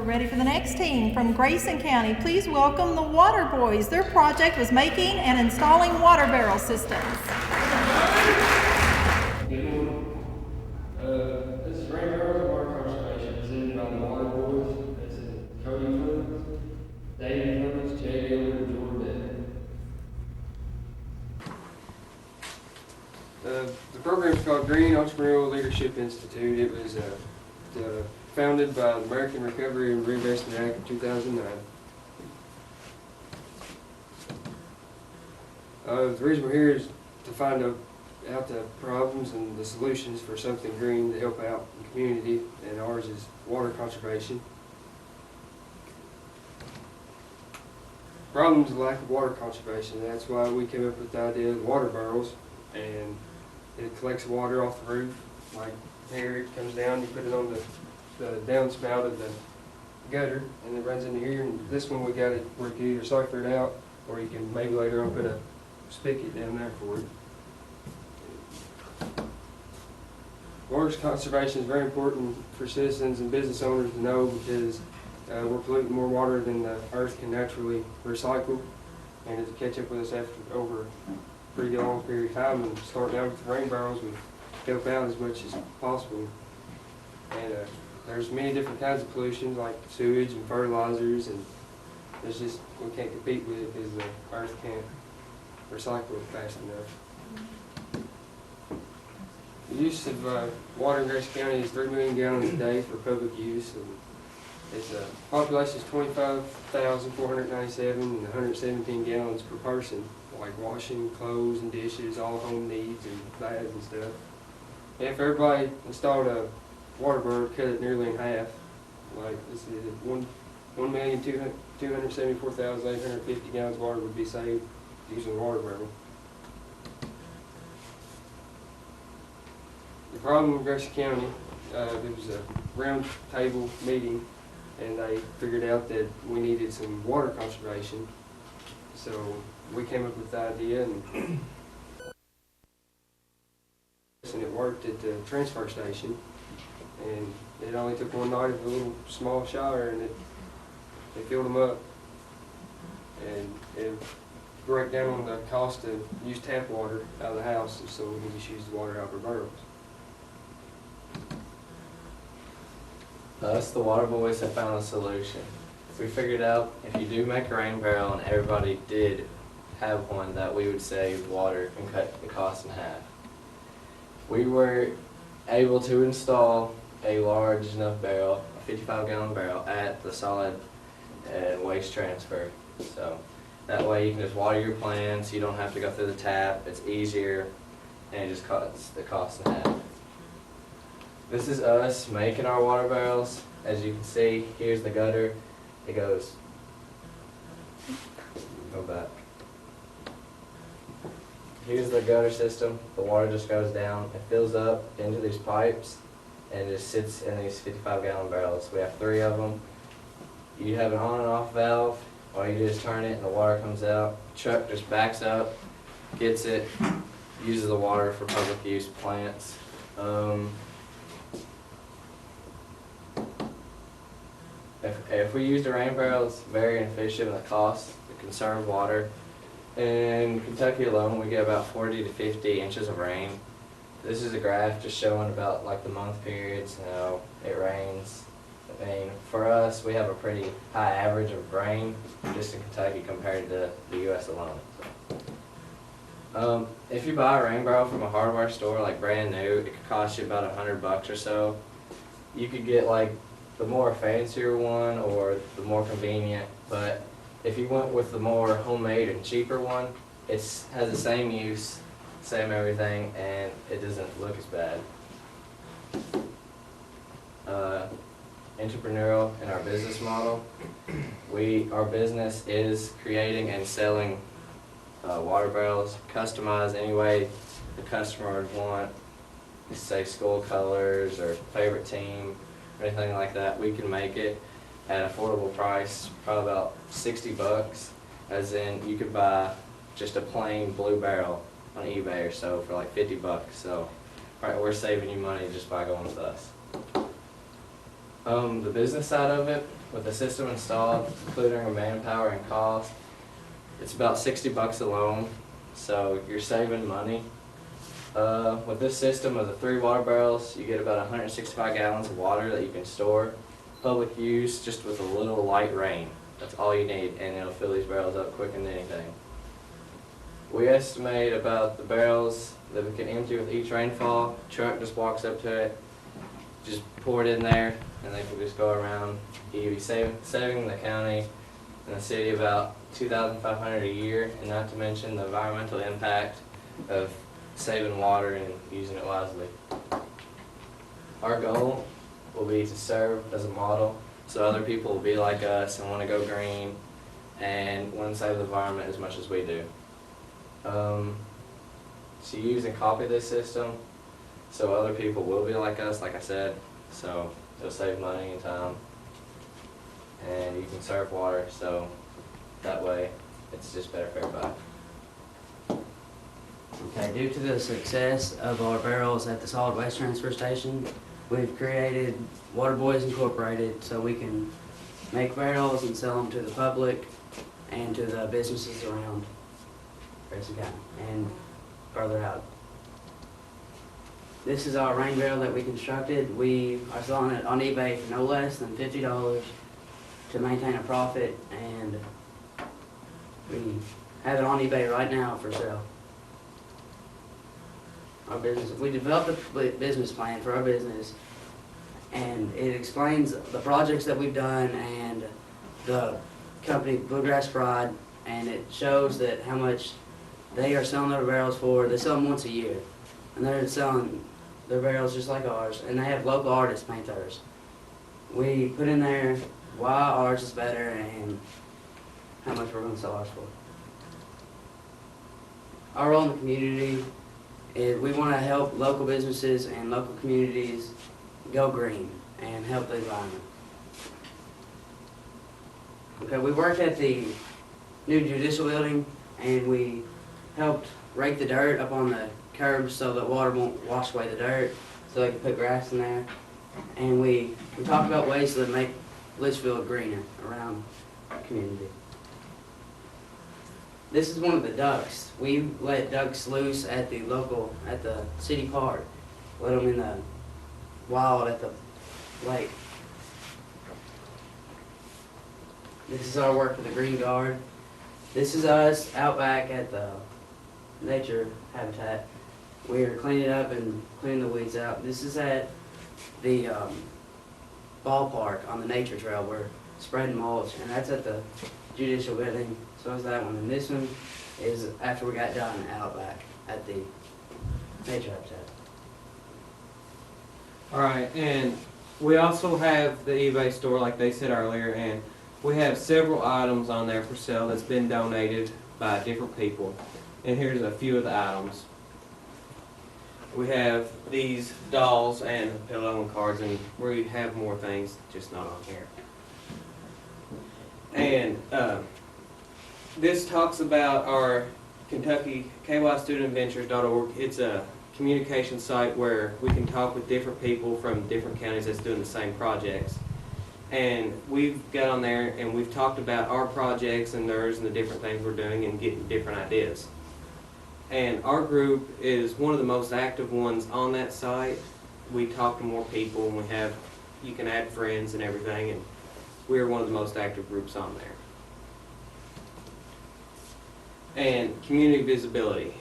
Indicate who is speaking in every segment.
Speaker 1: We're ready for the next team from Grayson County. Please welcome the Water Boys. Their project was making and installing water barrel systems.
Speaker 2: Good morning. This is Rain Barrels Water Conservation presented by the Water Boys. That's Cody Clemens, David Clemens, Jay Gilbert, and Jordan Bennett. The program is called Green Entrepreneurial Leadership Institute. It was founded by the American Recovery and Reinvestment Act of 2009. The reason we're here is to find out the problems and the solutions for something green to help out the community, and ours is water conservation. Problem is the lack of water conservation. That's why we came up with the idea of water barrels, and it collects water off the roof. Like here, it comes down, you put it on the downspout of the gutter, and it runs into here. And this one we got it where you can either siphon it out, or you can maybe later on put a spigot down there for it. Water conservation is very important for citizens and business owners to know, because we're polluting more water than the earth can naturally recycle, and to catch up with us over a pretty long period of time. And starting out with the rain barrels, we help out as much as possible. And there's many different kinds of pollutions like sewage and fertilizers, and there's just, we can't compete with it because the earth can't recycle it fast enough. The use of water in Grayson County is 3 million gallons a day for public use, and its population is 25,497 and 117 gallons per person, like washing clothes and dishes, all home needs and baths and stuff. And if everybody installed a water barrel, cut it nearly in half. Like this is 1,274,850 gallons of water would be saved using a water barrel. The problem in Grayson County, there was a round table meeting, and they figured out that we needed some water conservation. So we came up with the idea, and it worked at the transfer station. And it only took one night of a little small shower, and they filled them up. And it broke down on the cost to use tap water out of the house, so we can just use the water out of our barrels.
Speaker 3: Us, the Water Boys, have found a solution. We figured out if you do make a rain barrel and everybody did have one, that we would save water and cut the cost in half. We were able to install a large enough barrel, a 55-gallon barrel, at the solid and waste transfer. So that way you can just water your plants, you don't have to go through the tap, it's easier, and it just cuts the cost in half. This is us making our water barrels. As you can see, here's the gutter. It goes, go back. Here's the gutter system. The water just goes down, it fills up into these pipes, and just sits in these 55-gallon barrels. We have 3 of them. You have an on and off valve. All you do is turn it and the water comes out. The truck just backs up, gets it, uses the water for public use plants. If we use the rain barrel, it's very inefficient in the cost to conserve water. In Kentucky alone, we get about 40 to 50 inches of rain. This is a graph just showing about like the month periods, it rains. I mean, for us, we have a pretty high average of rain just in Kentucky compared to the U.S. alone. So, if you buy a rain barrel from a hardware store, like brand new, it could cost you about $100 or so. You could get like the more fancier one or the more convenient, but if you went with the more homemade and cheaper one, it has the same use, same everything, and it doesn't look as bad. Entrepreneurial in our business model. Our business is creating and selling water barrels, customized any way the customer would want, say school colors or favorite team or anything like that. We can make it at an affordable price, probably about $60, as in you could buy just a plain blue barrel on eBay or so for like $50. So we're saving you money just by going with us. The business side of it, With the system installed, including our manpower and cost, it's about $60 alone, so you're saving money. With this system of the 3 water barrels, you get about 165 gallons of water that you can store. Public use, just with a little light rain. That's all you need, and it'll fill these barrels up quicker than anything. We estimate about the barrels that we can empty with each rainfall. Truck just walks up to it, just pour it in there, and they can just go around. You'll be saving the county and the city about $2,500 a year, and not to mention the environmental impact of saving water and using it wisely. Our goal will be to serve as a model so other people will be like us and want to go green and want to save the environment as much as we do. So use and copy this system so other people will be like us, like I said, so it'll save money and time, and you can serve water, so that way it's just better for everybody.
Speaker 4: Okay, due to the success of our barrels at the solid waste transfer station, we've created Water Boys Incorporated so we can make barrels and sell them to the public and to the businesses around Grayson County and further out. This is our rain barrel that we constructed. We are selling it on eBay for no less than $50 to maintain a profit, and we have it on eBay right now for sale. Our business, we developed a business plan for our business, and it explains the projects that we've done and the company Bluegrass Pride, and it shows that how much they are selling their barrels for. They sell them once a year, and they're selling their barrels just like ours, and they have local artists paint theirs. We put in there why ours is better and how much we're going to sell ours for. Our role in the community is we want to help local businesses and local communities go green and help the environment. Okay, we worked at the new judicial building, and we helped rake the dirt up on the curbs so that water won't wash away the dirt, so they can put grass in there. And we talked about ways to make Litchfield greener around the community. This is one of the ducks. We let ducks loose at the city park. Let them in the wild at the lake. This is our work for the Green Guard. This is us out back at the nature habitat. We're cleaning up and cleaning the weeds out. This is at the ballpark on the nature trail. We're spreading mulch, and that's at the judicial building. So is that one. And this one is after we got done out back at the nature habitat.
Speaker 5: Alright, and we also have the eBay store like they said earlier, and we have several items on there for sale that's been donated by different people. And here's a few of the items. We have these dolls and pillow and cards, and we have more things, just not on here. And this talks about our Kentucky KYStudentVentures.org. It's a communication site where we can talk with different people from different counties that's doing the same projects. And we've got on there and we've talked about our projects and theirs and the different things we're doing and getting different ideas. And our group is one of the most active ones on that site. We talk to more people, and you can add friends and everything, and we're one of the most active groups on there. And community visibility.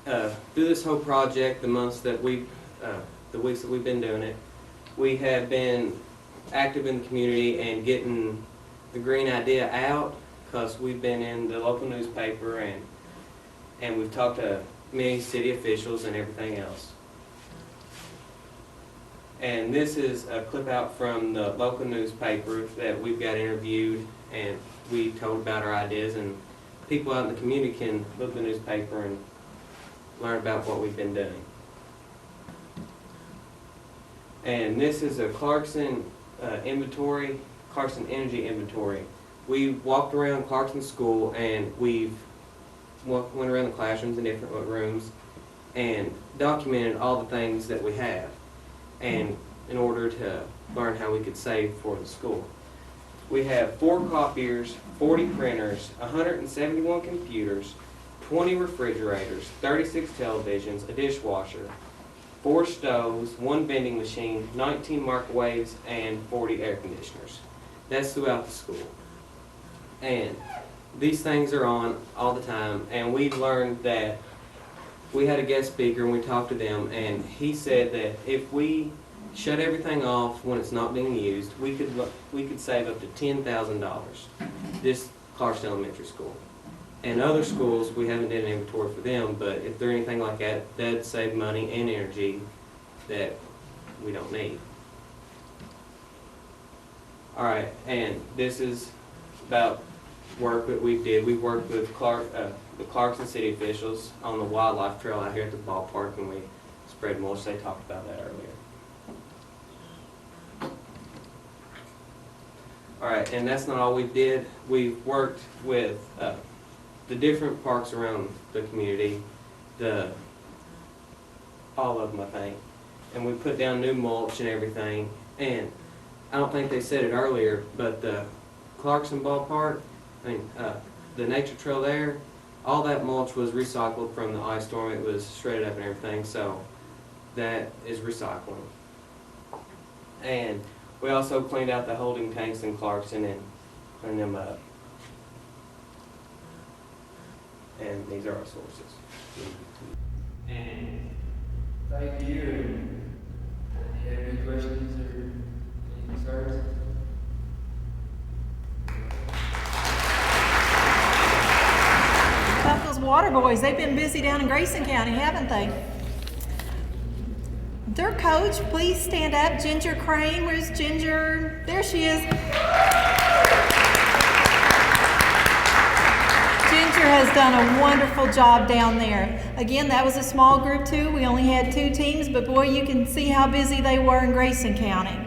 Speaker 5: Through this whole project, the weeks that we've been doing it, we have been active in the community and getting the green idea out, because we've been in the local newspaper and we've talked to many city officials and everything else. And this is a clip out from the local newspaper that we've got interviewed, and we told about our ideas, and people out in the community can look at the newspaper and learn about what we've been doing. And this is a Clarkson inventory, Clarkson energy inventory. We walked around Clarkson School, and we've went around the classrooms and different rooms and documented all the things that we have, and in order to learn how we could save for the school. We have 4 copiers, 40 printers, 171 computers, 20 refrigerators, 36 televisions, a dishwasher, 4 stoves, 1 vending machine, 19 microwaves, and 40 air conditioners. That's throughout the school. And these things are on all the time, and we've learned that we had a guest speaker and we talked to them, and he said that if we shut everything off when it's not being used, we could save up to $10,000. This Clarkston Elementary School. And other schools, we haven't done an inventory for them, but if they're anything like that, that'd save money and energy that we don't need. All right, and this is about work that we did. We worked with the Clarkson city officials on the wildlife trail out here at the ballpark, and we spread mulch. They talked about that earlier. All right, and that's not all we did. We've worked with the different parks around the community, all of them, I think, and we put down new mulch and everything. And I don't think they said it earlier, but the Clarkson ballpark, the nature trail there, all that mulch was recycled from the ice storm. It was shredded up and everything, so that is recycling. And we also cleaned out the holding tanks in Clarkson and cleaned them up. And these are our sources.
Speaker 6: And thank you. Do you have any questions or any concerns?
Speaker 1: About those water boys, they've been busy down in Grayson County, haven't they? Their coach, please stand up. Ginger Crane, where's Ginger? There she is. Ginger has done a wonderful job down there. Again, that was a small group too. We only had 2 teams, but boy, you can see how busy they were in Grayson County.